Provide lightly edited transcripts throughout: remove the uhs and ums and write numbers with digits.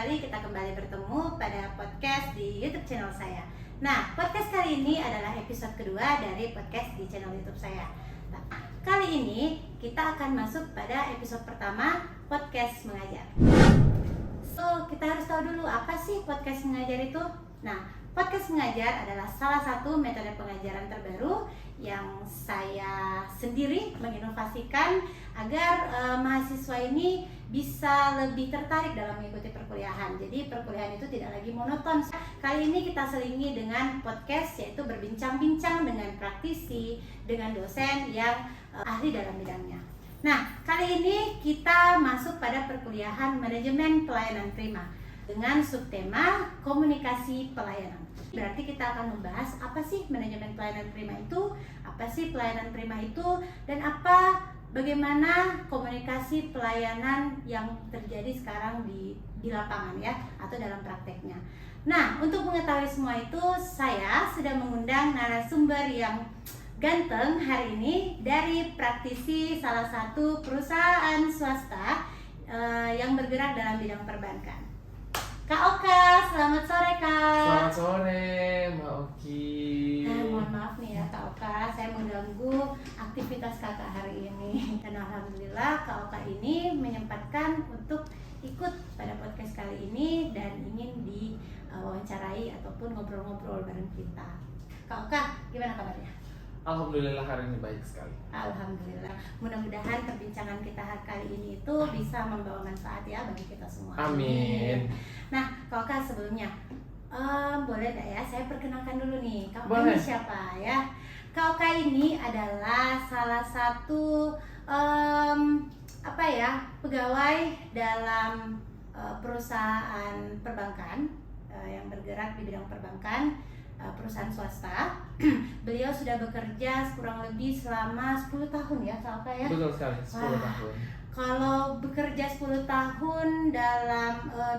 sekali kita kembali bertemu pada podcast di YouTube channel saya. Nah, podcast kali ini adalah episode kedua dari podcast di channel YouTube saya. Nah, kali ini kita akan masuk pada episode pertama, podcast mengajar. So, kita harus tahu dulu apa sih podcast mengajar itu? Nah, podcast mengajar adalah salah satu metode pengajaran terbaru yang saya sendiri menginovasikan agar mahasiswa ini bisa lebih tertarik dalam mengikuti perkuliahan. Jadi perkuliahan itu tidak lagi monoton. Kali ini kita selingi dengan podcast, yaitu berbincang-bincang dengan praktisi, dengan dosen yang ahli dalam bidangnya. Nah, kali ini kita masuk pada perkuliahan manajemen pelayanan prima dengan subtema komunikasi pelayanan. Berarti kita akan membahas apa sih manajemen pelayanan prima itu, apa sih pelayanan prima itu, dan bagaimana komunikasi pelayanan yang terjadi sekarang di lapangan ya, atau dalam prakteknya. Nah, untuk mengetahui semua itu, saya sudah mengundang narasumber yang ganteng hari ini dari praktisi salah satu perusahaan swasta yang bergerak dalam bidang perbankan. Kak Oka, selamat sore Kak. Selamat sore Mbak Oki. Mohon maaf nih ya Kak Oka, saya mengganggu aktivitas kakak hari ini. Dan alhamdulillah Kak Oka ini menyempatkan untuk ikut pada podcast kali ini dan ingin diwawancarai ataupun ngobrol-ngobrol bareng kita. Kak Oka, gimana kabarnya? Alhamdulillah hari ini baik sekali. Alhamdulillah. Mudah-mudahan perbincangan kita kali ini itu bisa membawa manfaat ya bagi kita semua. Amin. Nah, Kak Oka sebelumnya boleh nggak ya saya perkenalkan dulu nih Kak Oka Boleh. ini siapa ya? Kak Oka ini adalah salah satu pegawai dalam perusahaan perbankan yang bergerak di bidang perbankan, perusahaan swasta. Beliau sudah bekerja kurang lebih selama 10 tahun ya Kak Oka ya? Betul sekali, 10 tahun. Kalau bekerja 10 tahun dalam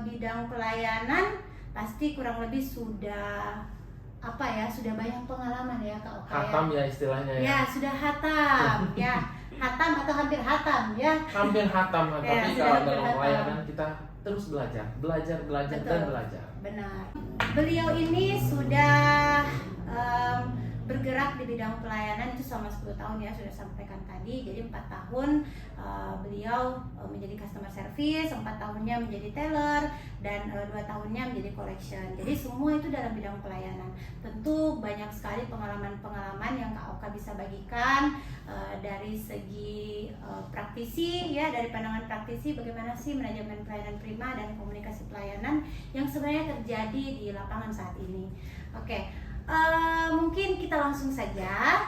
bidang pelayanan, pasti kurang lebih sudah banyak pengalaman ya Kak Oka. Hatam ya istilahnya ya. Ya, sudah hatam ya. Hatam atau hampir hatam ya. Hampir hatam, Ya, tapi sudah kalau hampir dalam hatam. pelayanan kita terus belajar Betul. dan belajar. Benar. Beliau ini sudah bergerak di bidang pelayanan itu selama 10 tahun ya, sudah sampaikan tadi. Jadi 4 tahun beliau menjadi customer service, 4 tahunnya menjadi teller, dan 2 tahunnya menjadi collection. Jadi semua itu dalam bidang pelayanan. Tentu banyak sekali pengalaman-pengalaman yang Kak Oka bisa bagikan dari segi praktisi ya, dari pandangan praktisi bagaimana sih manajemen pelayanan prima dan komunikasi pelayanan yang sebenarnya terjadi di lapangan saat ini. Oke. Mungkin kita langsung saja,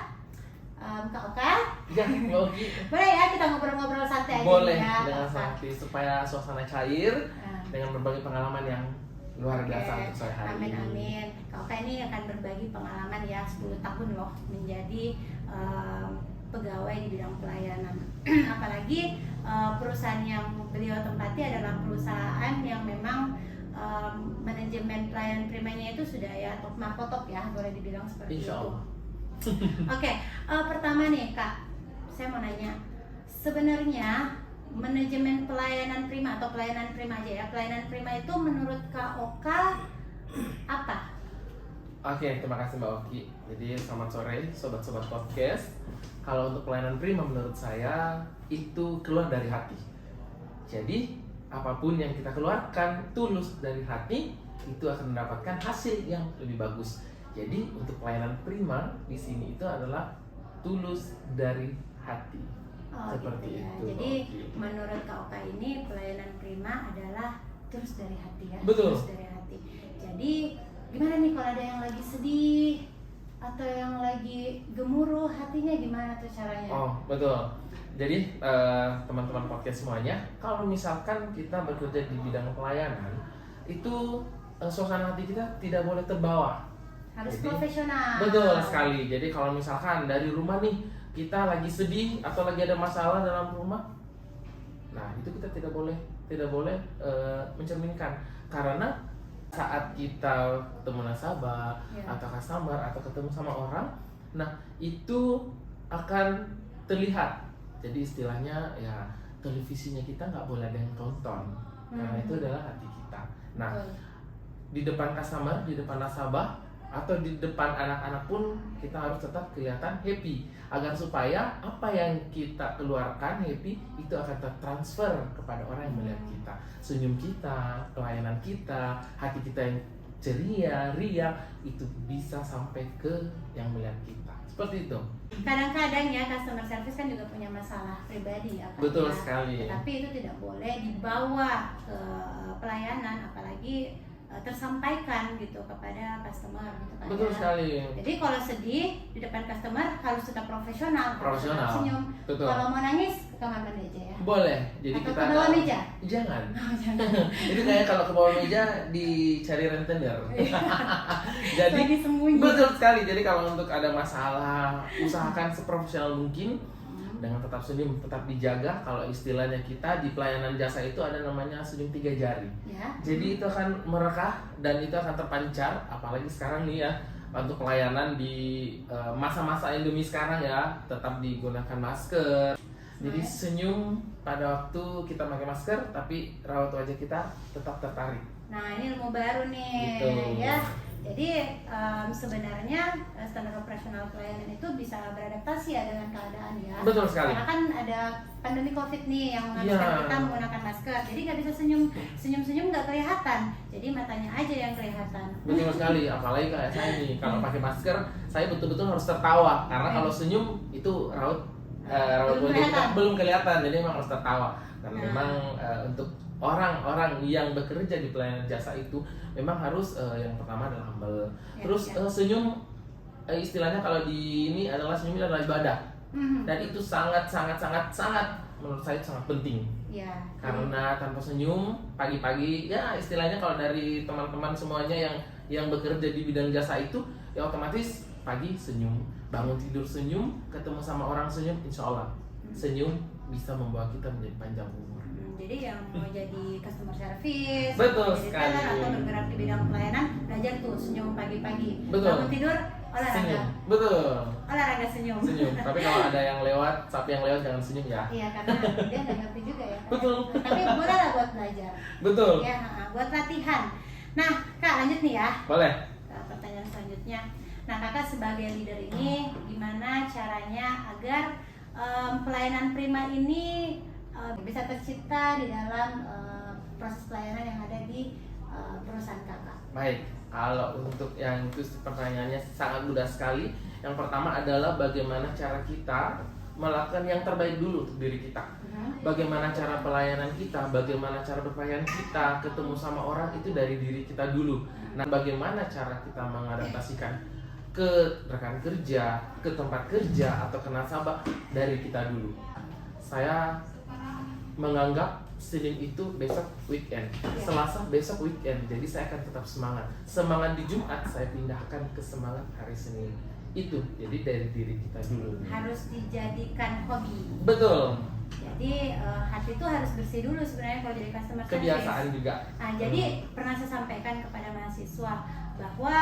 Kak Oka. Ya, Mbak Oki. Boleh ya kita ngobrol-ngobrol santai aja Boleh ya, dengan Kak Oka. santai supaya suasana cair dengan berbagai pengalaman yang luar biasa Oke. untuk saya hari Amin, ini. amin. Kak Oka ini akan berbagi pengalaman ya 10 tahun loh menjadi pegawai di bidang pelayanan. Apalagi perusahaan yang beliau tempati adalah perusahaan yang memang manajemen pelayanan primanya itu sudah ya top markotop ya, boleh dibilang seperti Insya itu. Allah. Oke, pertama nih Kak, saya mau nanya, sebenarnya manajemen pelayanan prima atau pelayanan prima aja ya, pelayanan prima itu menurut Kak Oka apa? Oke, terima kasih Mbak Oki. Jadi selamat sore sobat-sobat podcast. Kalau untuk pelayanan prima menurut saya itu keluar dari hati. Jadi apapun yang kita keluarkan tulus dari hati itu akan mendapatkan hasil yang lebih bagus. Jadi untuk pelayanan prima di sini itu adalah tulus dari hati. Seperti Gitu ya. itu. Jadi Oke. menurut Kak Oka ini pelayanan prima adalah terus dari hati ya. Betul. Terus dari hati. Jadi gimana nih kalau ada yang lagi sedih atau yang lagi gemuruh hatinya, gimana tuh caranya? Oh, betul. Jadi teman-teman podcast semuanya, kalau misalkan kita bekerja di bidang pelayanan, itu suasana hati kita tidak boleh terbawa. Harus Jadi, profesional. Betul sekali. Jadi kalau misalkan dari rumah nih kita lagi sedih atau lagi ada masalah dalam rumah, nah itu kita tidak boleh mencerminkan, karena saat kita ketemu nasabah atau customer atau ketemu sama orang, nah itu akan terlihat. Jadi istilahnya ya televisinya kita nggak boleh ada yang tonton, karena itu adalah hati kita. Nah, Betul. di depan customer, di depan nasabah, atau di depan anak-anak pun kita harus tetap kelihatan happy, agar supaya apa yang kita keluarkan happy itu akan tertransfer kepada orang yang melihat kita. Senyum kita, pelayanan kita, hati kita yang ceria, riang, itu bisa sampai ke yang melihat kita. Seperti itu. Kadang-kadang ya customer service kan juga punya masalah pribadi ya Kak, Betul ya. sekali. Tapi itu tidak boleh dibawa ke pelayanan, apalagi tersampaikan gitu kepada customer gitu kan. Betul ya. sekali. Jadi kalau sedih di depan customer harus tetap profesional, harus tetap Profesional. senyum. Betul. Kalau mau nangis ke kamar mandi aja ya. Boleh. Jadi Atau kita ke bawah ada- meja. Jangan. Oh, jangan. Itu kayak kalau ke bawah meja dicari rentenir. Jadi Lagi sembunyi. betul sekali. Jadi kalau untuk ada masalah, usahakan seprofesional mungkin dengan tetap senyum, tetap dijaga. Kalau istilahnya kita di pelayanan jasa itu ada namanya senyum 3 jari. Ya. Jadi itu akan merekah dan itu akan terpancar. Apalagi sekarang nih ya, untuk pelayanan di masa-masa endemi sekarang ya, tetap digunakan masker. Jadi senyum pada waktu kita pakai masker, tapi raut wajah kita tetap tertarik. Nah ini ilmu baru nih Gitu. ya. Jadi sebenarnya standar operasional pelayanan itu bisa beradaptasi ya dengan keadaan ya. Betul sekali. Karena kan ada pandemi COVID nih yang mengharuskan Iya. kita menggunakan masker. Jadi nggak bisa senyum nggak kelihatan. Jadi matanya aja yang kelihatan. Betul sekali, apalagi kayak saya nih, kalau pakai masker, saya betul-betul harus tertawa. Karena kalau senyum itu raut Belum wajah kita kelihatan. belum kelihatan, jadi memang harus tertawa. Dan Nah. memang untuk orang-orang yang bekerja di pelayanan jasa itu memang harus yang pertama adalah humble. Ya, Terus ya. senyum istilahnya kalau di ini adalah senyum ini adalah ibadah. Mhm. Dan itu sangat menurut saya sangat penting. Ya. Karena tanpa senyum pagi-pagi ya istilahnya kalau dari teman-teman semuanya yang bekerja di bidang jasa itu ya otomatis pagi senyum, bangun tidur senyum, ketemu sama orang senyum, insya Allah senyum bisa membawa kita menjadi panjang umur. Jadi yang mau jadi customer service, Betul jadi sekali. teller atau bergerak di bidang pelayanan, belajar tuh senyum pagi-pagi. Betul. Bangun tidur, olahraga. Senyum, betul. Olahraga senyum. Senyum. Tapi kalau ada yang lewat, sapi yang lewat jangan senyum ya. Iya, karena dia nggak ngerti juga ya. Betul. Tapi boleh lah buat belajar. Betul. Ya, buat latihan. Nah, Kak lanjut nih ya. Boleh. Ke pertanyaan selanjutnya. Nah, Kakak sebagai leader ini gimana caranya agar pelayanan prima ini bisa tercipta di dalam proses pelayanan yang ada di perusahaan Kakak? Baik, kalau untuk yang itu pertanyaannya sangat mudah sekali. Yang pertama adalah bagaimana cara kita melakukan yang terbaik dulu untuk diri kita. Bagaimana cara pelayanan kita, bagaimana cara berpelayanan kita, ketemu sama orang itu dari diri kita dulu. Nah, bagaimana cara kita mengadaptasikan ke rekan kerja, ke tempat kerja, atau ke nasabah dari kita dulu. Saya menganggap Senin itu besok weekend, Selasa besok weekend, jadi saya akan tetap semangat. Semangat di Jumat saya pindahkan ke semangat hari Senin. Itu jadi dari diri kita dulu. Harus dijadikan hobi. Betul. Jadi hati itu harus bersih dulu sebenarnya kalau jadi customer service. Kebiasaan juga. Nah, jadi pernah saya sampaikan kepada mahasiswa bahwa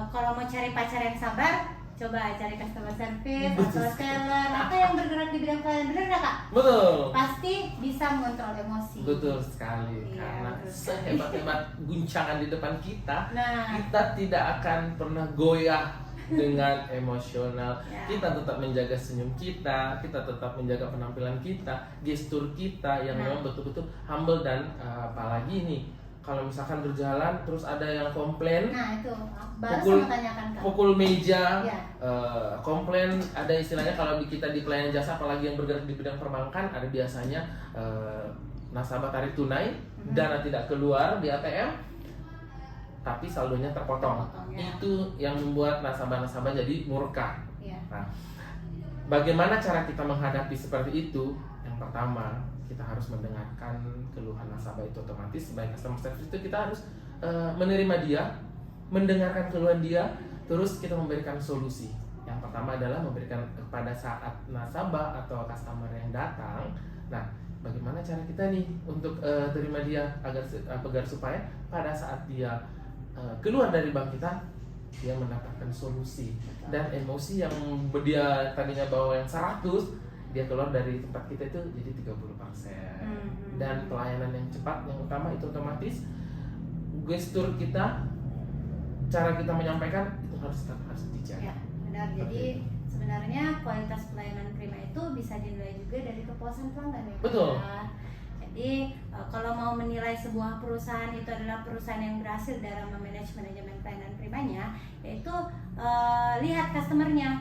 kalau mau cari pacar yang sabar, coba cari customer service atau seller atau yang bergerak di bidang pelayanan, bener nggak Kak? Betul. Pasti bisa mengontrol emosi. Betul sekali. Iya, Karena betul sekali. sehebat-hebat guncangan di depan kita, Nah, kita tidak akan pernah goyah dengan emosional. Ya. Kita tetap menjaga senyum kita tetap menjaga penampilan kita, gestur kita yang Nah. memang betul-betul humble. Dan apalagi nih kalau misalkan berjalan terus ada yang komplain, nah itu baru Pukul- saya mau tanyakan Kak. pukul meja, Ya. komplain, ada istilahnya kalau kita di pelayanan jasa apalagi yang bergerak di bidang perbankan, ada biasanya nasabah tarik tunai, dana tidak keluar di ATM tapi saldonya terpotong. Ya. Itu yang membuat nasabah-nasabah jadi murka. Ya. Nah, bagaimana cara kita menghadapi seperti itu? Yang pertama, kita harus mendengarkan keluhan nasabah itu. Otomatis sebagai customer service itu kita harus menerima dia, mendengarkan keluhan dia, terus kita memberikan solusi. Yang pertama adalah memberikan pada saat nasabah atau customer yang datang. Nah, bagaimana cara kita nih untuk terima dia agar supaya pada saat dia keluar dari bank kita, dia mendapatkan solusi. Dan emosi yang dia tadinya bawa yang 100, dia keluar dari tempat kita itu jadi 30%. Dan pelayanan yang cepat yang utama itu otomatis gestur kita, cara kita menyampaikan itu harus dijaga. Ya, benar. Jadi sebenarnya kualitas pelayanan prima itu bisa dinilai juga dari kepuasan pelanggan ya. Betul. Jadi kalau mau menilai sebuah perusahaan itu adalah perusahaan yang berhasil dalam memanage manajemen pelayanan primanya, yaitu lihat customernya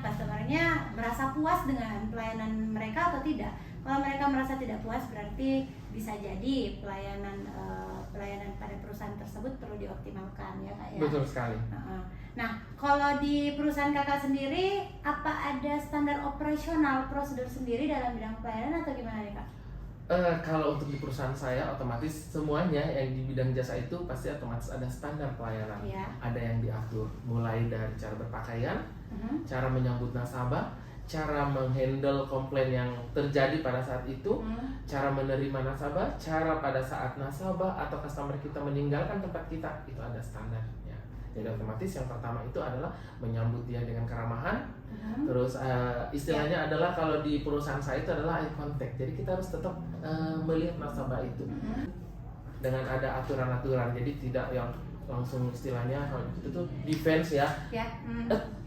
merasa puas dengan pelayanan mereka atau tidak. Kalau mereka merasa tidak puas, berarti bisa jadi pelayanan pada perusahaan tersebut perlu dioptimalkan ya Kak ya. Betul sekali. Nah, kalau di perusahaan Kakak sendiri, apa ada standar operasional prosedur sendiri dalam bidang pelayanan atau gimana nih Kak? Kalau untuk di perusahaan saya, otomatis semuanya yang di bidang jasa itu pasti otomatis ada standar pelayanan. Ya. Ada yang diatur, mulai dari cara berpakaian, cara menyambut nasabah, cara menghandle komplain yang terjadi pada saat itu, cara menerima nasabah, cara pada saat nasabah atau customer kita meninggalkan tempat kita, itu ada standarnya. Jadi otomatis yang pertama itu adalah menyambut dia dengan keramahan. Terus istilahnya adalah kalau di perusahaan saya itu adalah eye contact. Jadi kita harus tetap melihat nasabah itu dengan ada aturan-aturan. Jadi tidak yang langsung istilahnya kalau itu tuh defense ya.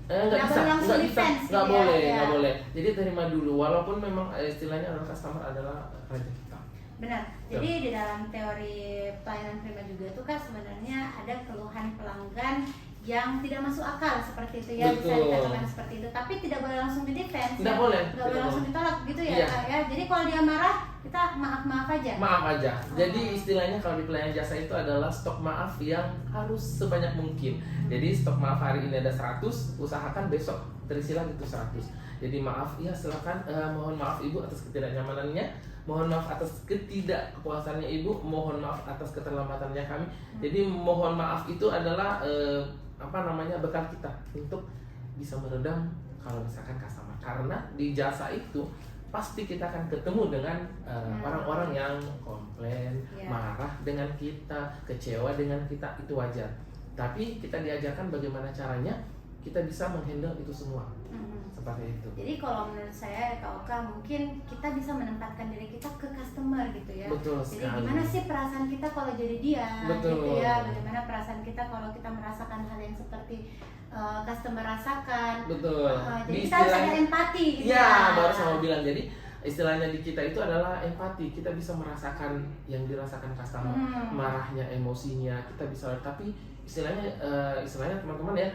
Nggak boleh. Jadi terima dulu, walaupun memang istilahnya adalah customer adalah raja kita. Benar. Jadi di dalam teori pelayanan prima juga tuh kan sebenarnya ada keluhan pelanggan yang tidak masuk akal seperti itu ya. Betul. Bisa dikatakan seperti itu, tapi tidak boleh langsung di defense. Nggak boleh langsung ditolak gitu ya iya. Kak ya. Jadi kalau dia marah, kita maaf aja. Maaf aja. Jadi istilahnya kalau di pelayanan jasa itu adalah stok maaf yang harus sebanyak mungkin. Jadi stok maaf hari ini ada 100, usahakan besok terisi lagi itu 100. Jadi maaf ya, silakan mohon maaf Ibu atas ketidaknyamanannya. Mohon maaf atas ketidakkepuasannya Ibu, mohon maaf atas keterlambatannya kami. Jadi mohon maaf itu adalah bekal kita untuk bisa meredam kalau misalkan customer. Karena di jasa itu pasti kita akan ketemu dengan orang-orang yang komplain, marah dengan kita, kecewa dengan kita, itu wajar. Tapi kita diajarkan bagaimana caranya kita bisa menghandle itu semua. Seperti itu. Jadi kalau menurut saya Kak Oka, mungkin kita bisa menempatkan diri kita ke customer gitu ya. Betul jadi sekali. gimana sih perasaan kita kalau jadi dia? Betul. Gitu ya. Bagaimana perasaan kita kalau kita merasakan hal yang seperti customer rasakan. Betul. Jadi kita harus ada empati gitu ya. Baru sama bilang. Jadi istilahnya di kita itu adalah empati. Kita bisa merasakan yang dirasakan customer, marahnya, emosinya, kita bisa. Tapi istilahnya teman-teman ya,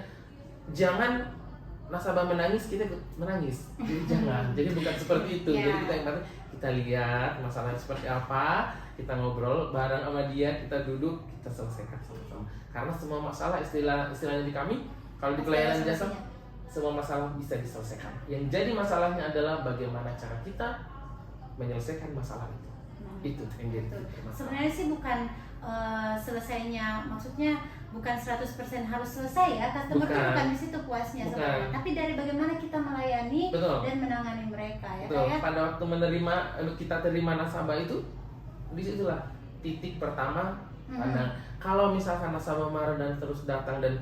jangan nasabah menangis kita ikut menangis. Jadi jangan. Jadi bukan seperti itu. Jadi kita empati, kita lihat masalahnya seperti apa, kita ngobrol bareng sama dia, kita duduk, kita selesaikan sama-sama. Karena semua masalah istilahnya di kami, kalau di pelayanan jasa, semua masalah bisa diselesaikan. Yang jadi masalahnya adalah bagaimana cara kita menyelesaikan masalah itu. Itu yang jadi masalah. Sebenarnya sih bukan selesainya, maksudnya bukan 100% harus selesai ya, customer itu bukan di situ puasnya sebenarnya, tapi dari bagaimana kita melayani. Betul. Dan menangani mereka ya. Betul. Pada waktu kita terima nasabah itu, disitulah titik pertama. Kalau misalkan nasabah marah dan terus datang dan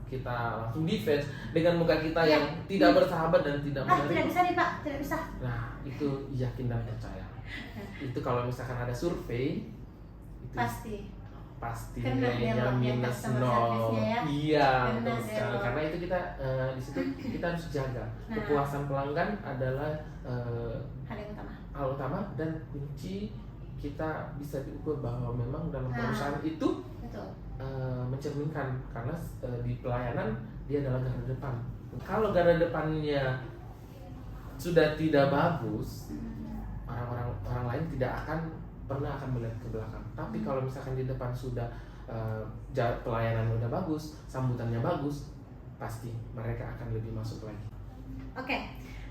kita langsung defense dengan muka kita yang tidak bersahabat dan tidak menerima. Tidak bisa nih Pak, tidak bisa. Nah itu yakin dan percaya. Itu kalau misalkan ada survei itu pasti nilainya minus 0. Iya, betul sekali. Karena itu kita di situ kita harus jaga. Kepuasan pelanggan adalah hal utama dan kunci kita bisa diukur bahwa memang dalam perusahaan itu mencerminkan, karena di pelayanan dia adalah garda depan. Kalau garda depannya sudah tidak bagus, orang lain tidak akan melihat ke belakang. Tapi kalau misalkan di depan sudah pelayanannya udah bagus, sambutannya bagus, pasti mereka akan lebih masuk lagi. Oke.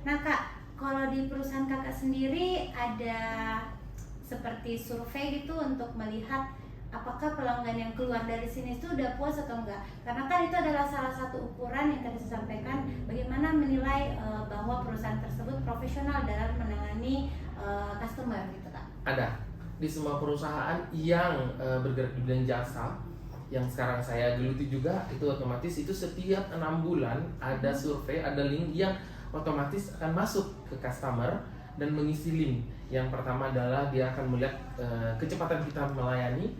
Nah Kak, kalau di perusahaan Kakak sendiri ada seperti survei gitu untuk melihat apakah pelanggan yang keluar dari sini itu udah puas atau enggak? Karena kan itu adalah salah satu ukuran yang tadi saya sampaikan, bagaimana menilai bahwa perusahaan tersebut profesional dalam menangani customer gitu Kak. Ada. Di semua perusahaan yang bergerak di bidang jasa, yang sekarang saya geluti juga, itu otomatis itu setiap 6 bulan ada survei, ada link yang otomatis akan masuk ke customer dan mengisi link. Yang pertama adalah dia akan melihat kecepatan kita melayani,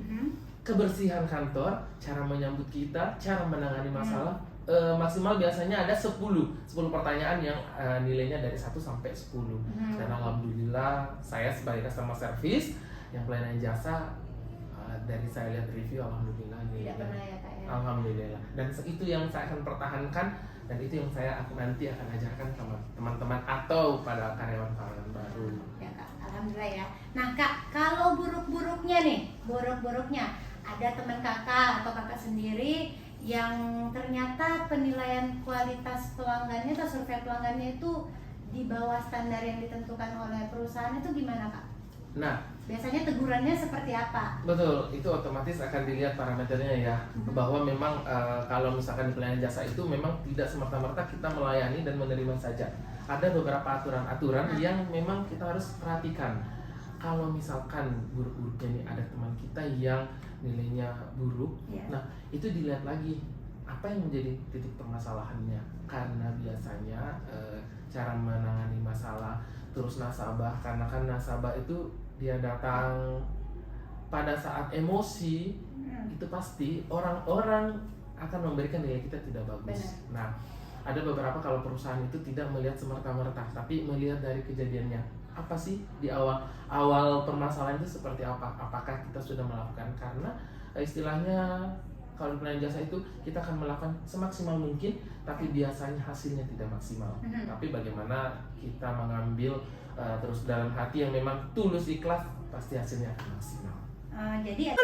kebersihan kantor, cara menyambut kita, cara menangani masalah. Maksimal biasanya ada 10 pertanyaan yang nilainya dari 1 sampai 10. Dan alhamdulillah saya sebagai customer service yang pelayanan jasa, dari saya lihat review alhamdulillah Tidak pernah ya Kak ya? Alhamdulillah. Dan itu yang saya akan pertahankan, dan itu yang saya nanti akan ajarkan sama teman-teman atau pada karyawan-karyawan baru. Ya Kak, alhamdulillah ya. Nah Kak, kalau buruk-buruknya nih, buruk-buruknya ada teman kakak atau kakak sendiri yang ternyata penilaian kualitas pelanggannya atau survei pelanggannya itu di bawah standar yang ditentukan oleh perusahaan, itu gimana Kak? Nah, biasanya tegurannya seperti apa? betul, itu otomatis akan dilihat parameternya ya, bahwa memang kalau misalkan di pelayanan jasa itu memang tidak semerta-merta kita melayani dan menerima saja. Ada beberapa aturan-aturan yang memang kita harus perhatikan. Kalau misalkan buruk-buruknya nih, ada teman kita yang nilainya buruk, nah itu dilihat lagi apa yang menjadi titik permasalahannya. Karena biasanya cara menangani masalah, terus nasabah, karena kan nasabah itu dia datang pada saat emosi, itu pasti orang-orang akan memberikan nilai kita tidak bagus. Benar. Nah, ada beberapa kalau perusahaan itu tidak melihat semerta-merta, tapi melihat dari kejadiannya. Apa sih di awal permasalahan itu seperti apa? Apakah kita sudah melakukan? Karena istilahnya kalau pelayanan jasa itu kita akan melakukan semaksimal mungkin, tapi biasanya hasilnya tidak maksimal. Tapi bagaimana kita mengambil terus dalam hati yang memang tulus ikhlas, pasti hasilnya akan maksimal. Jadi